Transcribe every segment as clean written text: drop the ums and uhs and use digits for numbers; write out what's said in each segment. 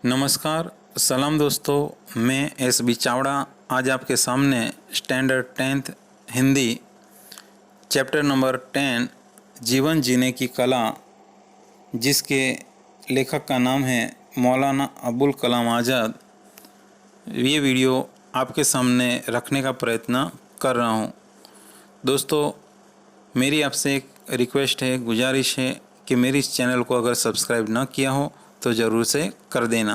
नमस्कार, सलाम दोस्तों। मैं एस.बी. चावड़ा आज आपके सामने standard 10th Hindi chapter number 10 जीवन जीने की कला, जिसके लेखक का नाम है मौलाना अबुल कलाम आज़ाद, ये वीडियो आपके सामने रखने का प्रयत्न कर रहा हूँ। दोस्तों, मेरी आपसे एक रिक्वेस्ट है, गुजारिश है कि मेरी इस चैनल को अगर सब्सक्राइब ना किया हो तो ज़रूर से कर देना।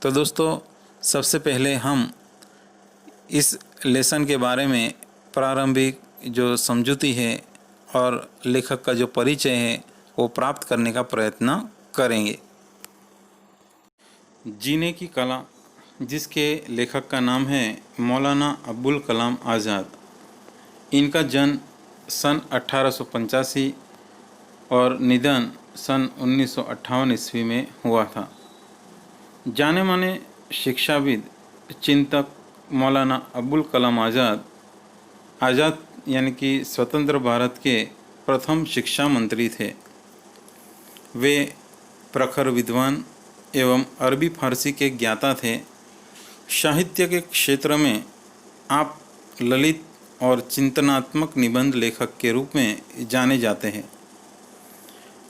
तो दोस्तों, सबसे पहले हम इस लेसन के बारे में प्रारंभिक जो समझूती है और लेखक का जो परिचय है वो प्राप्त करने का प्रयत्न करेंगे। जीने की कला, जिसके लेखक का नाम है मौलाना अबुल कलाम आज़ाद। इनका जन्म सन 1885 और निधन सन 1958 ईस्वी में हुआ था। जाने माने शिक्षाविद चिंतक मौलाना अबुल कलाम आज़ाद यानी कि स्वतंत्र भारत के प्रथम शिक्षा मंत्री थे। वे प्रखर विद्वान एवं अरबी फारसी के ज्ञाता थे। साहित्य के क्षेत्र में आप ललित और चिंतनात्मक निबंध लेखक के रूप में जाने जाते हैं।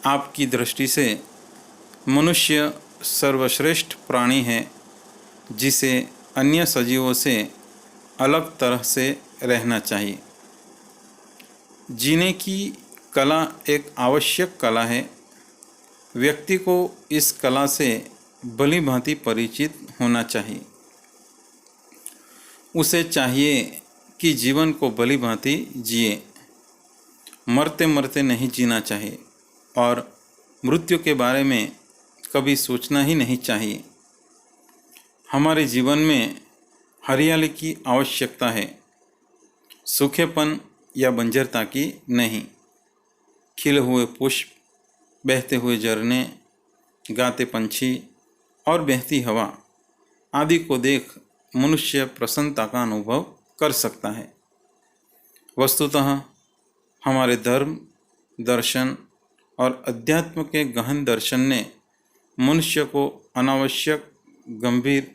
आपकी दृष्टि से मनुष्य सर्वश्रेष्ठ प्राणी है, जिसे अन्य सजीवों से अलग तरह से रहना चाहिए। जीने की कला एक आवश्यक कला है। व्यक्ति को इस कला से भली भांति परिचित होना चाहिए। उसे चाहिए कि जीवन को भली भांति जिए, मरते मरते नहीं जीना चाहिए और मृत्यु के बारे में कभी सोचना ही नहीं चाहिए। हमारे जीवन में हरियाली की आवश्यकता है, सूखेपन या बंजरता की नहीं। खिले हुए पुष्प, बहते हुए झरने, गाते पंछी और बहती हवा आदि को देख मनुष्य प्रसन्नता का अनुभव कर सकता है। वस्तुतः हमारे धर्म, दर्शन और अध्यात्म के गहन दर्शन ने मनुष्य को अनावश्यक, गंभीर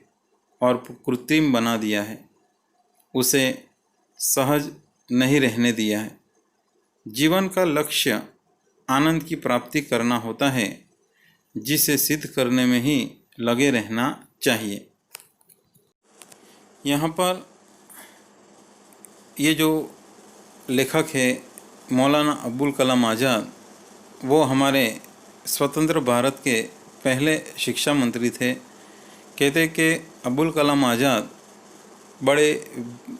और कृत्रिम बना दिया है। उसे सहज नहीं रहने दिया है। जीवन का लक्ष्य आनंद की प्राप्ति करना होता है, जिसे सिद्ध करने में ही लगे रहना चाहिए। यहाँ पर ये जो लेखक है मौलाना अबुल कलाम आज़ाद, वो हमारे स्वतंत्र भारत के पहले शिक्षा मंत्री थे। कहते कि अबुल कलाम आज़ाद बड़े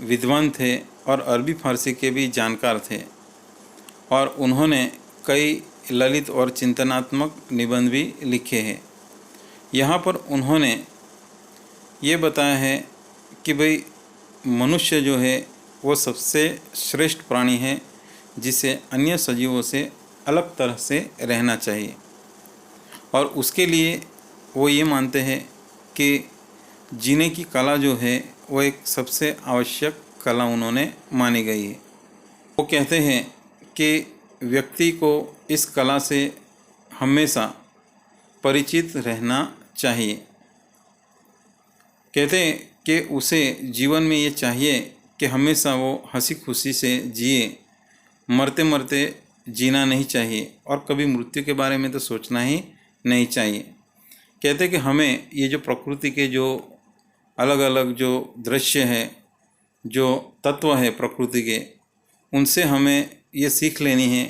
विद्वान थे और अरबी फारसी के भी जानकार थे और उन्होंने कई ललित और चिंतनात्मक निबंध भी लिखे हैं। यहाँ पर उन्होंने ये बताया है कि भाई मनुष्य जो है वो सबसे श्रेष्ठ प्राणी है, जिसे अन्य सजीवों से अलग तरह से रहना चाहिए। और उसके लिए वो ये मानते हैं कि जीने की कला जो है वो एक सबसे आवश्यक कला उन्होंने मानी गई है। वो कहते हैं कि व्यक्ति को इस कला से हमेशा परिचित रहना चाहिए। कहते हैं कि उसे जीवन में ये चाहिए कि हमेशा वो हंसी खुशी से जिए, मरते मरते जीना नहीं चाहिए और कभी मृत्यु के बारे में तो सोचना ही नहीं चाहिए। कहते हैं कि हमें ये जो प्रकृति के जो अलग अलग जो दृश्य है, जो तत्व है प्रकृति के, उनसे हमें ये सीख लेनी है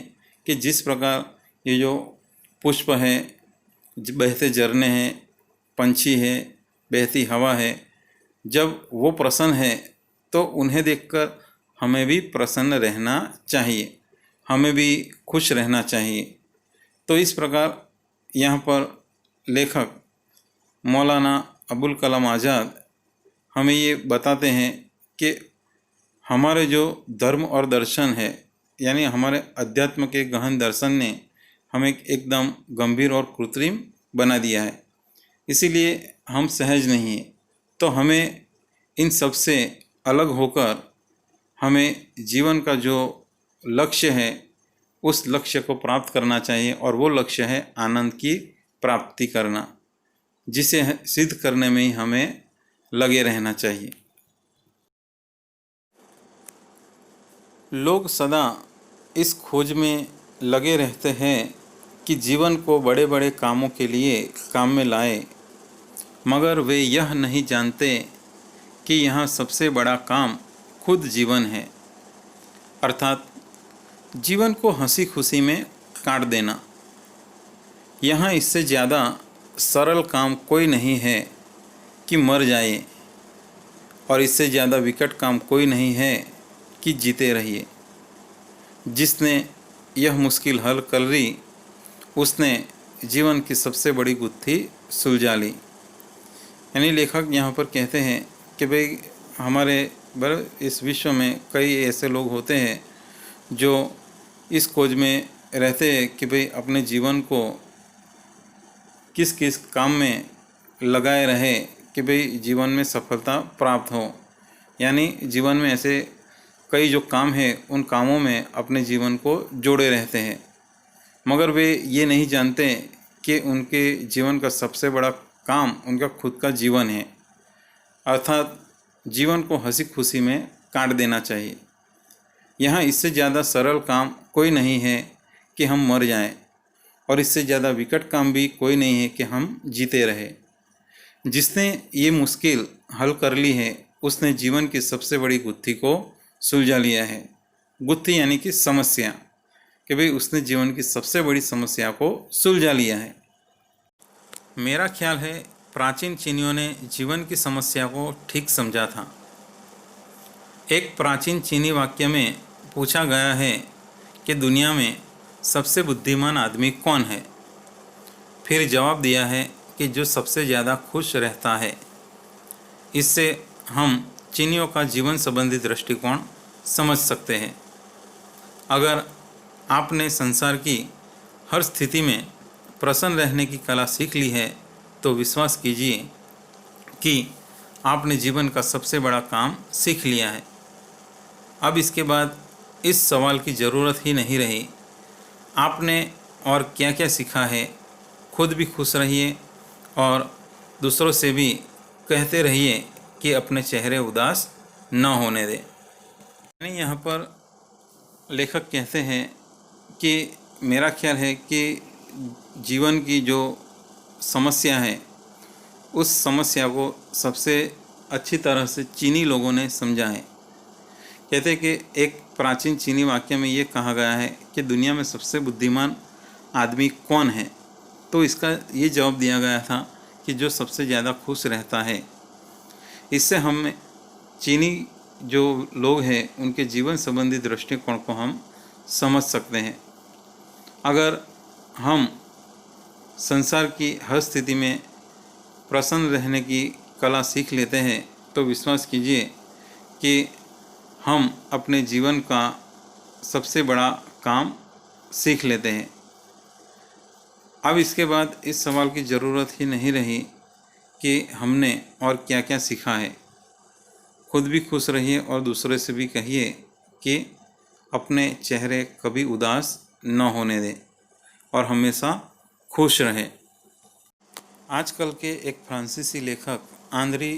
कि जिस प्रकार ये जो पुष्प है, बहते झरने हैं, पंछी है, बहती हवा है, जब वो प्रसन्न है तो उन्हें देखकर हमें भी प्रसन्न रहना चाहिए, हमें भी खुश रहना चाहिए। तो इस प्रकार यहाँ पर लेखक मौलाना अबुल कलाम आज़ाद हमें ये बताते हैं कि हमारे जो धर्म और दर्शन है, यानी हमारे अध्यात्म के गहन दर्शन ने हमें एकदम गंभीर और कृत्रिम बना दिया है। इसीलिए हम सहज नहीं हैं। तो हमें इन सब से अलग होकर हमें जीवन का जो लक्ष्य है उस लक्ष्य को प्राप्त करना चाहिए, और वो लक्ष्य है आनंद की प्राप्ति करना। जिसे सिद्ध करने में ही हमें लगे रहना चाहिए। लोग सदा इस खोज में लगे रहते हैं कि जीवन को बड़े बड़े कामों के लिए काम में लाए, मगर वे यह नहीं जानते कि यहाँ सबसे बड़ा काम खुद जीवन है, अर्थात जीवन को हंसी खुशी में काट देना। यहाँ इससे ज़्यादा सरल काम कोई नहीं है कि मर जाए, और इससे ज़्यादा विकट काम कोई नहीं है कि जीते रहिए। जिसने यह मुश्किल हल कर ली, उसने जीवन की सबसे बड़ी गुत्थी सुलझा ली। यानी लेखक यहाँ पर कहते हैं कि भाई हमारे इस विश्व में कई ऐसे लोग होते हैं जो इस खोज में रहते हैं कि भाई अपने जीवन को किस किस काम में लगाए रहे कि भाई जीवन में सफलता प्राप्त हो। यानी जीवन में ऐसे कई जो काम हैं उन कामों में अपने जीवन को जोड़े रहते हैं, मगर वे ये नहीं जानते कि उनके जीवन का सबसे बड़ा काम उनका खुद का जीवन है, अर्थात जीवन को हंसी खुशी में काट देना चाहिए। यहाँ इससे ज़्यादा सरल काम कोई नहीं है कि हम मर जाएं, और इससे ज़्यादा विकट काम भी कोई नहीं है कि हम जीते रहे। जिसने ये मुश्किल हल कर ली है, उसने जीवन की सबसे बड़ी गुत्थी को सुलझा लिया है। गुत्थी यानी कि समस्या, कि भाई उसने जीवन की सबसे बड़ी समस्या को सुलझा लिया है। मेरा ख्याल है प्राचीन चीनियों ने जीवन की समस्या को ठीक समझा था। एक प्राचीन चीनी वाक्य में पूछा गया है कि दुनिया में सबसे बुद्धिमान आदमी कौन है। फिर जवाब दिया है कि जो सबसे ज़्यादा खुश रहता है। इससे हम चीनियों का जीवन संबंधी दृष्टिकोण समझ सकते हैं। अगर आपने संसार की हर स्थिति में प्रसन्न रहने की कला सीख ली है, तो विश्वास कीजिए कि आपने जीवन का सबसे बड़ा काम सीख लिया है। अब इसके बाद इस सवाल की ज़रूरत ही नहीं रही, आपने और क्या क्या सीखा है। खुद भी खुश रहिए और दूसरों से भी कहते रहिए कि अपने चेहरे उदास न होने दें। यानी यहाँ पर लेखक कहते हैं कि मेरा ख्याल है कि जीवन की जो समस्या है, उस समस्या को सबसे अच्छी तरह से चीनी लोगों ने समझा है। कहते हैं कि एक प्राचीन चीनी वाक्य में ये कहा गया है कि दुनिया में सबसे बुद्धिमान आदमी कौन है, तो इसका ये जवाब दिया गया था कि जो सबसे ज़्यादा खुश रहता है। इससे हम चीनी जो लोग हैं उनके जीवन संबंधी दृष्टिकोण को हम समझ सकते हैं। अगर हम संसार की हर स्थिति में प्रसन्न रहने की कला सीख लेते हैं, तो विश्वास कीजिए कि हम अपने जीवन का सबसे बड़ा काम सीख लेते हैं। अब इसके बाद इस सवाल की ज़रूरत ही नहीं रही कि हमने और क्या क्या सीखा है। खुद भी खुश रहिए और दूसरे से भी कहिए कि अपने चेहरे कभी उदास न होने दें और हमेशा खुश रहें। आजकल के एक फ्रांसीसी लेखक आंद्री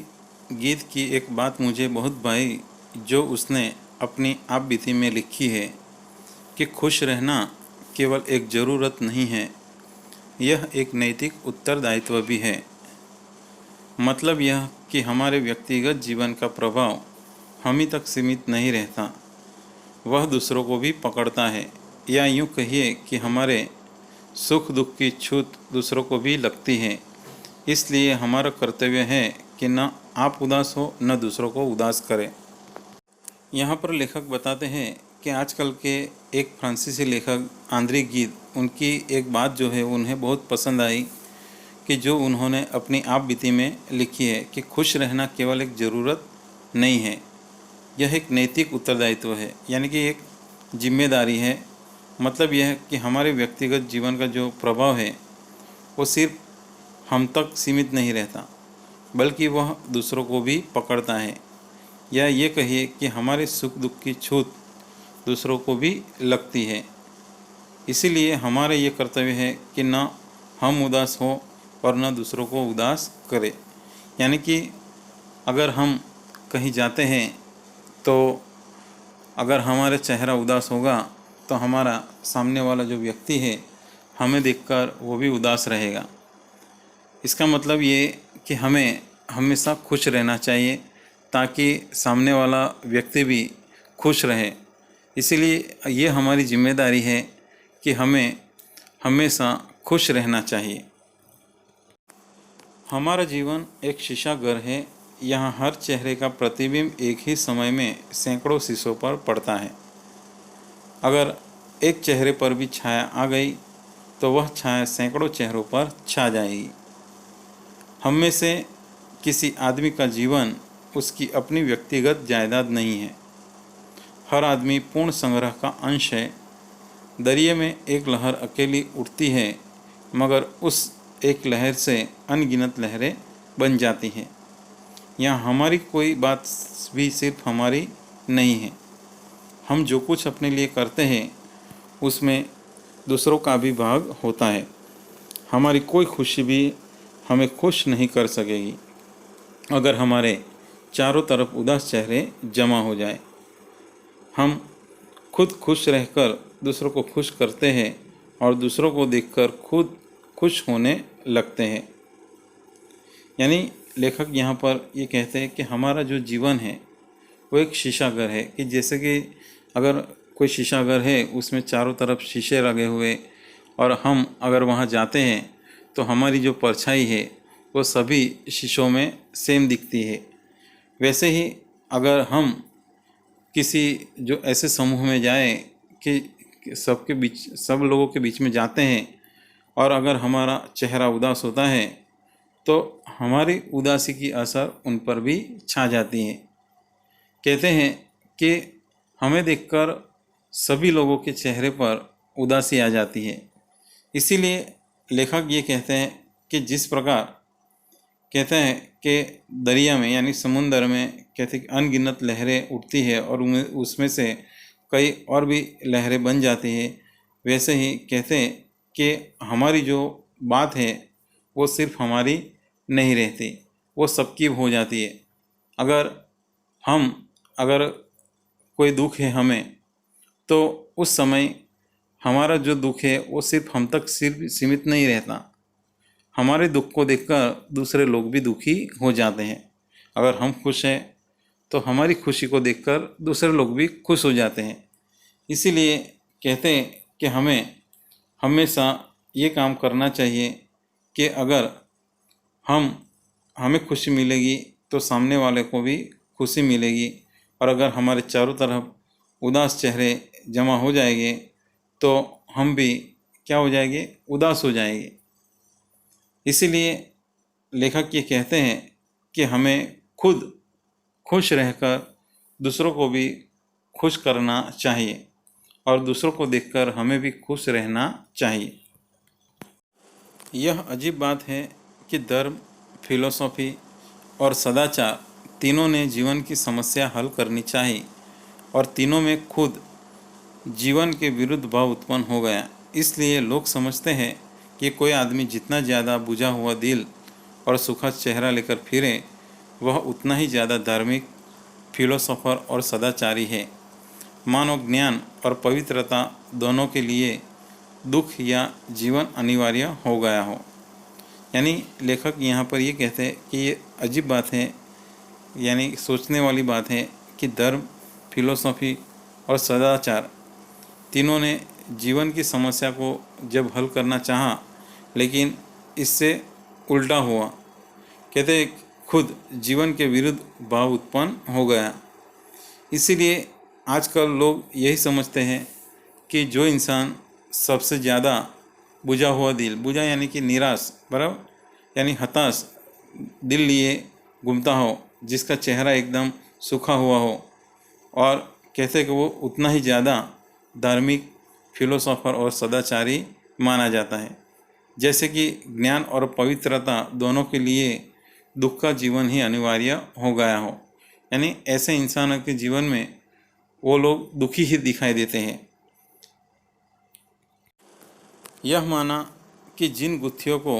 गीद की एक बात मुझे बहुत भाई, जो उसने अपनी आप बीती में लिखी है कि खुश रहना केवल एक ज़रूरत नहीं है, यह एक नैतिक उत्तरदायित्व भी है। मतलब यह कि हमारे व्यक्तिगत जीवन का प्रभाव हम ही तक सीमित नहीं रहता, वह दूसरों को भी पकड़ता है। या यूँ कहिए कि हमारे सुख दुख की छूत दूसरों को भी लगती है। इसलिए हमारा कर्तव्य है कि न आप उदास हो न दूसरों को उदास करें। यहाँ पर लेखक बताते हैं कि आजकल के एक फ्रांसीसी लेखक आंद्री गीद, उनकी एक बात जो है उन्हें बहुत पसंद आई कि जो उन्होंने अपनी आप बीती में लिखी है कि खुश रहना केवल एक ज़रूरत नहीं है, यह एक नैतिक उत्तरदायित्व है, यानी कि एक जिम्मेदारी है। मतलब यह है कि हमारे व्यक्तिगत जीवन का जो प्रभाव है वो सिर्फ हम तक सीमित नहीं रहता, बल्कि वह दूसरों को भी पकड़ता है। या ये कहिए कि हमारे सुख दुख की छूत दूसरों को भी लगती है। इसीलिए हमारा ये कर्तव्य है कि न हम उदास हो और न दूसरों को उदास करे। यानी कि अगर हम कहीं जाते हैं तो अगर हमारा चेहरा उदास होगा तो हमारा सामने वाला जो व्यक्ति है हमें देखकर वो भी उदास रहेगा। इसका मतलब ये कि हमें हमेशा खुश रहना चाहिए ताकि सामने वाला व्यक्ति भी खुश रहे। इसीलिए ये हमारी जिम्मेदारी है कि हमें हमेशा खुश रहना चाहिए। हमारा जीवन एक शीशा घर है। यहाँ हर चेहरे का प्रतिबिंब एक ही समय में सैकड़ों शीशों पर पड़ता है। अगर एक चेहरे पर भी छाया आ गई तो वह छाया सैकड़ों चेहरों पर छा जाएगी। हम में से किसी आदमी का जीवन उसकी अपनी व्यक्तिगत जायदाद नहीं है। हर आदमी पूर्ण संग्रह का अंश है। दरिया में एक लहर अकेली उठती है मगर उस एक लहर से अनगिनत लहरें बन जाती हैं। यहाँ हमारी कोई बात भी सिर्फ हमारी नहीं है। हम जो कुछ अपने लिए करते हैं उसमें दूसरों का भी भाग होता है। हमारी कोई खुशी भी हमें खुश नहीं कर सकेगी अगर हमारे चारों तरफ उदास चेहरे जमा हो जाए। हम खुद खुश रहकर दूसरों को खुश करते हैं और दूसरों को देखकर खुद खुश होने लगते हैं। यानी लेखक यहाँ पर ये कहते हैं कि हमारा जो जीवन है वो एक शीशा घर है। कि जैसे कि अगर कोई शीशा घर है उसमें चारों तरफ शीशे लगे हुए और हम अगर वहाँ जाते हैं तो हमारी जो परछाई है वो सभी शीशों में सेम दिखती है। वैसे ही अगर हम किसी जो ऐसे समूह में जाएं कि सबके बीच सब लोगों के बीच में जाते हैं और अगर हमारा चेहरा उदास होता है तो हमारी उदासी की असर उन पर भी छा जाती है। कहते हैं कि हमें देखकर सभी लोगों के चेहरे पर उदासी आ जाती है। इसीलिए लेखक ये कहते हैं कि जिस प्रकार कहते हैं कि दरिया में यानी समुंदर में कहते हैं कि अनगिनत लहरें उठती है और उसमें से कई और भी लहरें बन जाती है, वैसे ही कहते हैं कि हमारी जो बात है वो सिर्फ हमारी नहीं रहती, वो सबकी हो जाती है। अगर कोई दुख है हमें तो उस समय हमारा जो दुख है वो सिर्फ हम तक सिर्फ सीमित नहीं रहता। हमारे दुख को देखकर दूसरे लोग भी दुखी हो जाते हैं। अगर हम खुश हैं तो हमारी खुशी को देखकर दूसरे लोग भी खुश हो जाते हैं। इसीलिए कहते हैं कि हमें हमेशा ये काम करना चाहिए कि अगर हमें खुशी मिलेगी तो सामने वाले को भी खुशी मिलेगी। और अगर हमारे चारों तरफ उदास चेहरे जमा हो जाएंगे तो हम भी क्या हो जाएंगे, उदास हो जाएंगे। इसीलिए लेखक ये कहते हैं कि हमें खुद खुश रहकर दूसरों को भी खुश करना चाहिए और दूसरों को देखकर हमें भी खुश रहना चाहिए। यह अजीब बात है कि धर्म, फिलॉसफी और सदाचार तीनों ने जीवन की समस्या हल करनी चाहिए और तीनों में खुद जीवन के विरुद्ध भाव उत्पन्न हो गया। इसलिए लोग समझते हैं कि कोई आदमी जितना ज़्यादा बुझा हुआ दिल और सुखद चेहरा लेकर फिरे वह उतना ही ज़्यादा धार्मिक, फिलोसोफर और सदाचारी है। मानव ज्ञान और पवित्रता दोनों के लिए दुख या जीवन अनिवार्य हो गया हो। यानी लेखक यहाँ पर ये कहते हैं कि ये अजीब बात है, यानी सोचने वाली बात है कि धर्म, फिलोसफी और सदाचार तीनों ने जीवन की समस्या को जब हल करना चाहा लेकिन इससे उल्टा हुआ। कहते हैं खुद जीवन के विरुद्ध भाव उत्पन्न हो गया। इसीलिए आजकल लोग यही समझते हैं कि जो इंसान सबसे ज़्यादा बुझा हुआ दिल, बुझा यानी कि निराश, बराबर यानी हताश दिल लिए घूमता हो, जिसका चेहरा एकदम सूखा हुआ हो, और कहते कि वो उतना ही ज़्यादा धार्मिक, फिलोसोफर और सदाचारी माना जाता है। जैसे कि ज्ञान और पवित्रता दोनों के लिए दुख का जीवन ही अनिवार्य हो गया हो। यानी ऐसे इंसानों के जीवन में वो लोग दुखी ही दिखाई देते हैं। यह माना कि जिन गुत्थियों को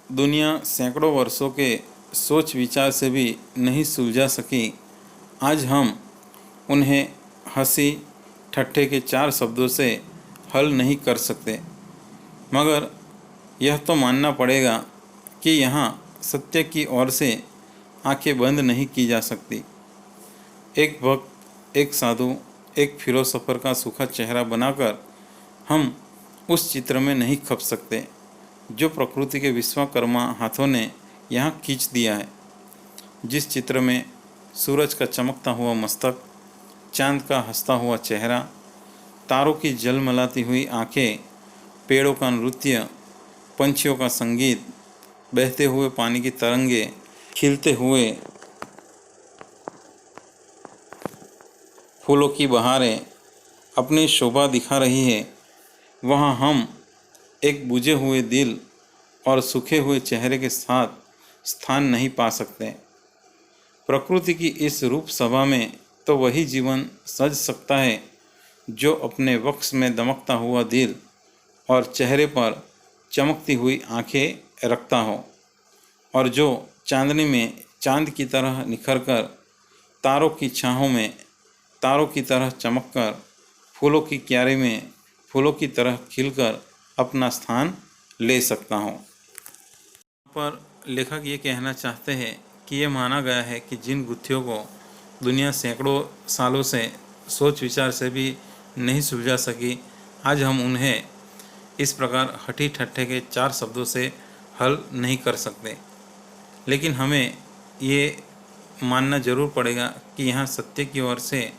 दुनिया सैकड़ों वर्षों के सोच विचार से भी नहीं सुलझा सकी, आज हम उन्हें हंसी ठट्ठे के 4 शब्दों से हल नहीं कर सकते। मगर यह तो मानना पड़ेगा कि यहाँ सत्य की ओर से आंखें बंद नहीं की जा सकती। एक भक्त, एक साधु, एक फिलोसोफर का सूखा चेहरा बनाकर हम उस चित्र में नहीं खप सकते जो प्रकृति के विश्वकर्मा हाथों ने यहाँ खींच दिया है। जिस चित्र में सूरज का चमकता हुआ मस्तक, चांद का हंसता हुआ चेहरा, तारों की झलमलाती हुई आंखें, पेड़ों का नृत्य, पंछियों का संगीत, बहते हुए पानी की तरंगे, खिलते हुए फूलों की बहारें अपनी शोभा दिखा रही है, वहाँ हम एक बुझे हुए दिल और सूखे हुए चेहरे के साथ स्थान नहीं पा सकते। प्रकृति की इस रूप सभा में तो वही जीवन सज सकता है जो अपने वक्ष में दमकता हुआ दिल और चेहरे पर चमकती हुई आंखें रखता हो, और जो चांदनी में चांद की तरह निखरकर, तारों की छाहों में तारों की तरह चमककर, फूलों की क्यारी में फूलों की तरह खिलकर अपना स्थान ले सकता हो। पर लेखक ये कहना चाहते हैं कि ये माना गया है कि जिन गुत्थियों को दुनिया सैकड़ों सालों से सोच विचार से भी नहीं सुलझा सकी, आज हम उन्हें इस प्रकार हठी ठट्ठे के 4 शब्दों से हल नहीं कर सकते। लेकिन हमें ये मानना जरूर पड़ेगा कि यहाँ सत्य की ओर से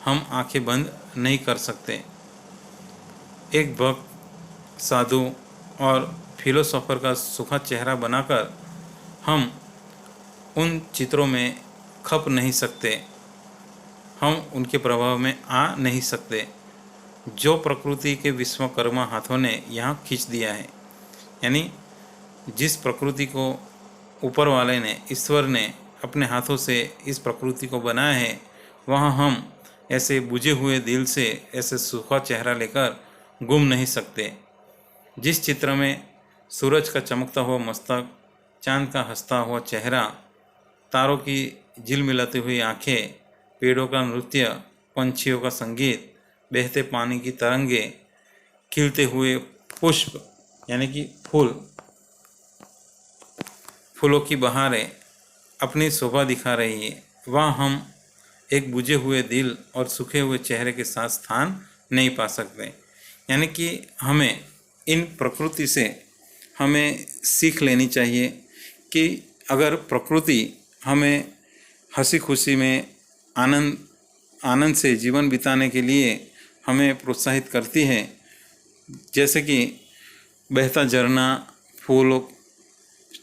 हम आंखें बंद नहीं कर सकते। एक भक्त, साधु और फिलोसोफर का सूखा चेहरा बनाकर हम उन चित्रों में खप नहीं सकते, हम उनके प्रभाव में आ नहीं सकते जो प्रकृति के विश्वकर्मा हाथों ने यहाँ खींच दिया है। यानी जिस प्रकृति को ऊपर वाले ने, ईश्वर ने अपने हाथों से इस प्रकृति को बनाया है, वहाँ हम ऐसे बुझे हुए दिल से ऐसे सूखा चेहरा लेकर घूम नहीं सकते। जिस चित्र में सूरज का चमकता हुआ मस्तक, चांद का हंसता हुआ चेहरा, तारों की झिलमिलाती हुई आंखें, पेड़ों का नृत्य, पंछियों का संगीत, बहते पानी की तरंगे, खिलते हुए पुष्प यानी कि फूलों की बहारें अपनी शोभा दिखा रही है, वहाँ हम एक बुझे हुए दिल और सूखे हुए चेहरे के साथ स्थान नहीं पा सकते। यानी कि हमें इन प्रकृति से हमें सीख लेनी चाहिए कि अगर प्रकृति हमें हंसी खुशी में आनंद से जीवन बिताने के लिए हमें प्रोत्साहित करती है, जैसे कि बहता झरना, फूल,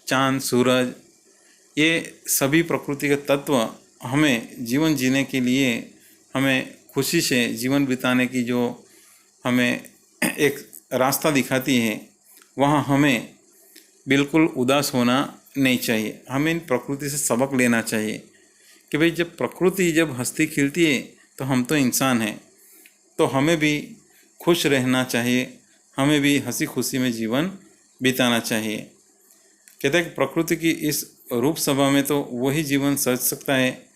चांद, सूरज, ये सभी प्रकृति के तत्व हमें जीवन जीने के लिए, हमें खुशी से जीवन बिताने की जो हमें एक रास्ता दिखाती है, वहाँ हमें बिल्कुल उदास होना नहीं चाहिए। हमें इन प्रकृति से सबक लेना चाहिए कि भाई जब प्रकृति जब हंसती खिलती है तो हम तो इंसान हैं, तो हमें भी खुश रहना चाहिए, हमें भी हंसी खुशी में जीवन बिताना चाहिए। कहते हैं कि प्रकृति की इस रूप सभा में तो वही जीवन सज सकता है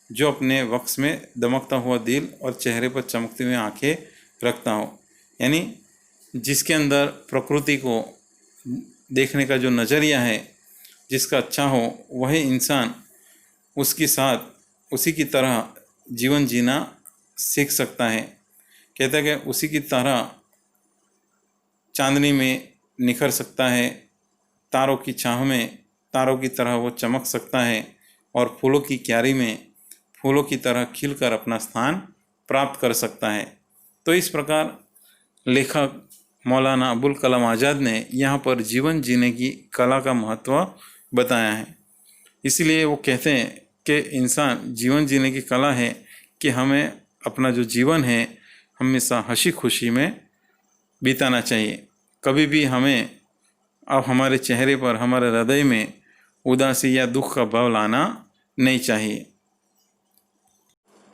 जो अपने वक्ष में दमकता हुआ दिल और चेहरे पर चमकती हुई आंखें रखता हो। यानी जिसके अंदर प्रकृति को देखने का जो नज़रिया है, जिसका अच्छा हो, वही इंसान उसके साथ उसी की तरह जीवन जीना सीख सकता है। कहता है कि उसी की तरह चांदनी में निखर सकता है, तारों की छाह में तारों की तरह वो चमक सकता है, और फूलों की क्यारी में फूलों की तरह खिलकर अपना स्थान प्राप्त कर सकता है। तो इस प्रकार लेखक मौलाना अबुल कलाम आज़ाद ने यहाँ पर जीवन जीने की कला का महत्व बताया है। इसलिए वो कहते हैं कि इंसान जीवन जीने की कला है कि हमें अपना जो जीवन है हमेशा हंसी खुशी में बिताना चाहिए। कभी भी हमें अब हमारे चेहरे पर, हमारे हृदय में उदासी या दुख का भाव लाना नहीं चाहिए।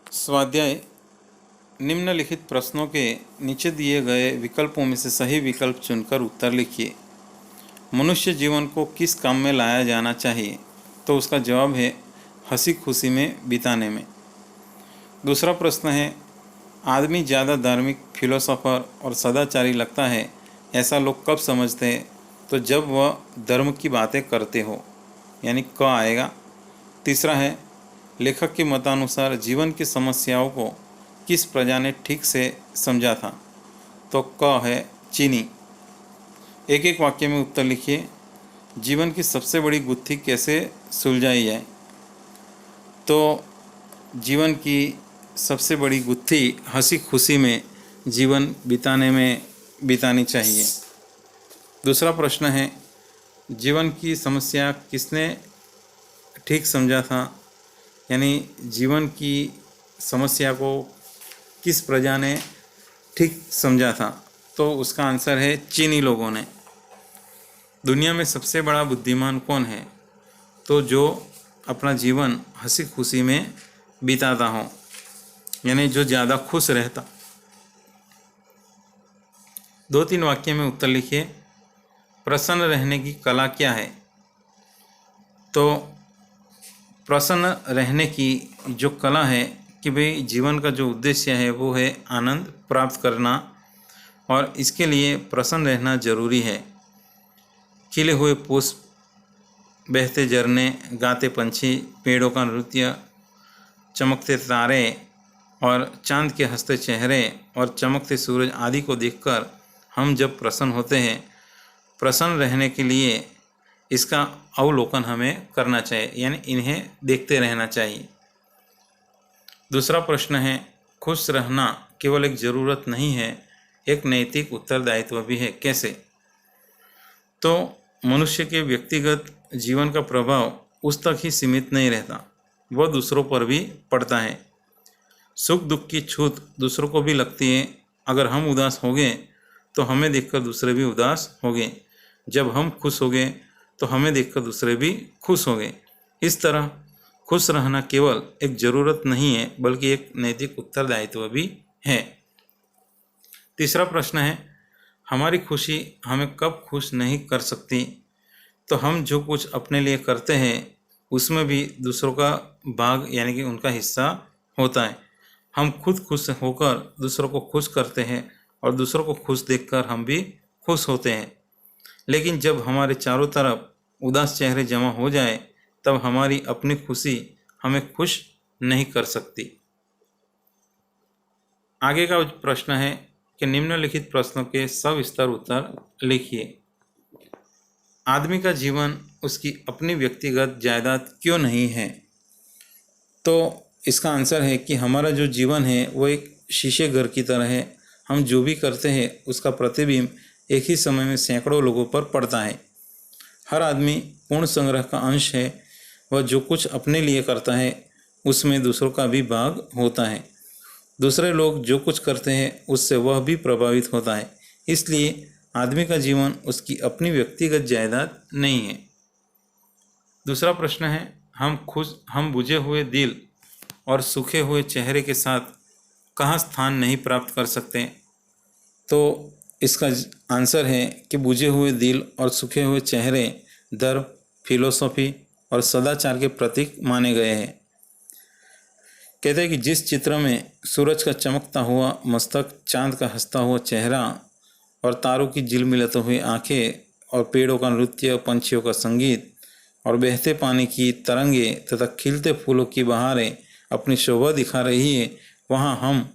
स्वाध्याय निम्नलिखित प्रश्नों के नीचे दिए गए विकल्पों में से सही विकल्प चुनकर उत्तर लिखिए। मनुष्य जीवन को किस काम में लाया जाना चाहिए? तो उसका जवाब है हंसी खुशी में बिताने में। दूसरा प्रश्न है, आदमी ज़्यादा धार्मिक, फिलोसोफर और सदाचारी लगता है, ऐसा लोग कब समझते हैं? तो जब वह धर्म की बातें करते हो, यानी क आएगा। तीसरा है, लेखक के मतानुसार जीवन की समस्याओं को किस प्रजा ने ठीक से समझा था? तो क है चीनी। एक एक वाक्य में उत्तर लिखिए। जीवन की सबसे बड़ी गुत्थी कैसे सुलझाई जाए? तो जीवन की सबसे बड़ी गुत्थी हंसी खुशी में जीवन बिताने में बितानी चाहिए। दूसरा प्रश्न है, जीवन की समस्या किसने ठीक समझा था? यानी जीवन की समस्या को किस प्रजा ने ठीक समझा था? तो उसका आंसर है चीनी लोगों ने। दुनिया में सबसे बड़ा बुद्धिमान कौन है? तो जो अपना जीवन हंसी खुशी में बिताता हो, यानी जो ज़्यादा खुश रहता। 2-3 वाक्य में उत्तर लिखिए। प्रसन्न रहने की कला क्या है? तो प्रसन्न रहने की जो कला है कि भाई जीवन का जो उद्देश्य है वो है आनंद प्राप्त करना, और इसके लिए प्रसन्न रहना जरूरी है। खिले हुए पुष्प, बहते झरने, गाते पंछी, पेड़ों का नृत्य, चमकते तारे और चांद के हंसते चेहरे और चमकते सूरज आदि को देखकर हम जब प्रसन्न होते हैं, प्रसन्न रहने के लिए इसका अवलोकन हमें करना चाहिए, यानी इन्हें देखते रहना चाहिए। दूसरा प्रश्न है, खुश रहना केवल एक ज़रूरत नहीं है, एक नैतिक उत्तरदायित्व भी है। कैसे? तो मनुष्य के व्यक्तिगत जीवन का प्रभाव उस तक ही सीमित नहीं रहता, वह दूसरों पर भी पड़ता है। सुख दुख की छूत दूसरों को भी लगती है। अगर हम उदास हो गए तो हमें देखकर दूसरे भी उदास हो गए। जब हम खुश हो गए तो हमें देखकर दूसरे भी खुश हो गए। इस तरह खुश रहना केवल एक ज़रूरत नहीं है, बल्कि एक नैतिक उत्तरदायित्व भी है। तीसरा प्रश्न है, हमारी खुशी हमें कब खुश नहीं कर सकती? तो हम जो कुछ अपने लिए करते हैं उसमें भी दूसरों का भाग, यानी कि उनका हिस्सा होता है। हम खुद खुश होकर दूसरों को खुश करते हैं और दूसरों को खुश देखकर हम भी खुश होते हैं। लेकिन जब हमारे चारों तरफ उदास चेहरे जमा हो जाए, तब हमारी अपनी खुशी हमें खुश नहीं कर सकती। आगे का प्रश्न है कि निम्नलिखित प्रश्नों के सविस्तर उत्तर लिखिए। आदमी का जीवन उसकी अपनी व्यक्तिगत जायदाद क्यों नहीं है? तो इसका आंसर है कि हमारा जो जीवन है वो एक शीशे घर की तरह है। हम जो भी करते हैं उसका प्रतिबिंब एक ही समय में सैकड़ों लोगों पर पड़ता है। हर आदमी पूर्ण संग्रह का अंश है। वह जो कुछ अपने लिए करता है उसमें दूसरों का भी भाग होता है। दूसरे लोग जो कुछ करते हैं उससे वह भी प्रभावित होता है। इसलिए आदमी का जीवन उसकी अपनी व्यक्तिगत जायदाद नहीं है। दूसरा प्रश्न है, हम बुझे हुए दिल और सूखे हुए चेहरे के साथ कहाँ स्थान नहीं प्राप्त कर सकते? तो इसका आंसर है कि बुझे हुए दिल और सूखे हुए चेहरे धर्म, फिलोसॉफी और सदाचार के प्रतीक माने गए हैं। कहते हैं कि जिस चित्र में सूरज का चमकता हुआ मस्तक, चांद का हंसता हुआ चेहरा और तारों की झिलमिलाती हुई आंखें और पेड़ों का नृत्य, पंछियों का संगीत और बहते पानी की तरंगें तथा खिलते फूलों की बहारें अपनी शोभा दिखा रही है, वहाँ हम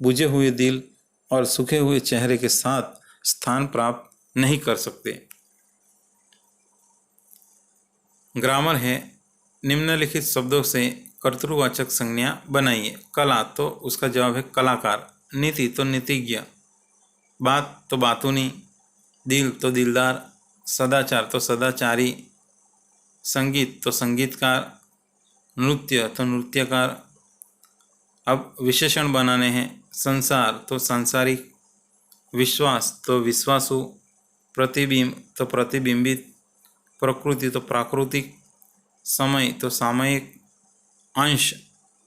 बुझे हुए दिल और सूखे हुए चेहरे के साथ स्थान प्राप्त नहीं कर सकते। ग्रामर है, निम्नलिखित शब्दों से कर्तृवाचक संज्ञा बनाइए। कला, तो उसका जवाब है कलाकार। नीति, तो नीतिज्ञ। बात, तो बातूनी। दिल, तो दिलदार। सदाचार, तो सदाचारी। संगीत, तो संगीतकार। नृत्य, तो नृत्यकार। अब विशेषण बनाने हैं। संसार, तो सांसारिक। विश्वास, तो विश्वासु। प्रतिबिंब, तो प्रतिबिंबित। प्रकृति, तो प्राकृतिक। समय, तो सामयिक। अंश,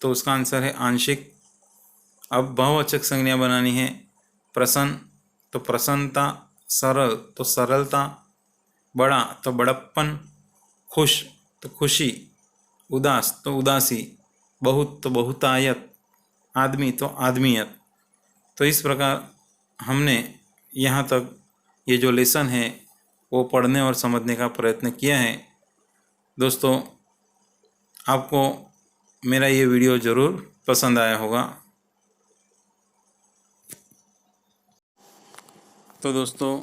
तो उसका आंसर है आंशिक। अब बहुवचक संज्ञा बनानी है। प्रसन्न, तो प्रसन्नता। सरल, तो सरलता। बड़ा तो बड़प्पन, खुश तो खुशी, उदास तो उदासी, बहुत तो बहुतायत, आदमी तो आदमियत। तो इस प्रकार हमने यहाँ तक ये जो लेसन है वो पढ़ने और समझने का प्रयत्न किया है। दोस्तों, आपको मेरा ये वीडियो ज़रूर पसंद आया होगा। तो दोस्तों,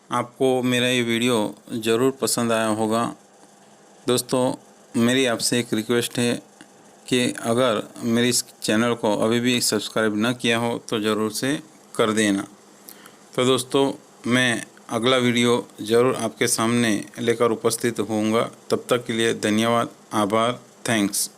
आपको मेरा ये वीडियो ज़रूर पसंद आया होगा। दोस्तों, मेरी आपसे एक रिक्वेस्ट है कि अगर मेरे इस चैनल को अभी भी सब्सक्राइब न किया हो तो ज़रूर से कर देना। तो दोस्तों, मैं अगला वीडियो ज़रूर आपके सामने लेकर उपस्थित होऊंगा। तब तक के लिए धन्यवाद, आभार, थैंक्स।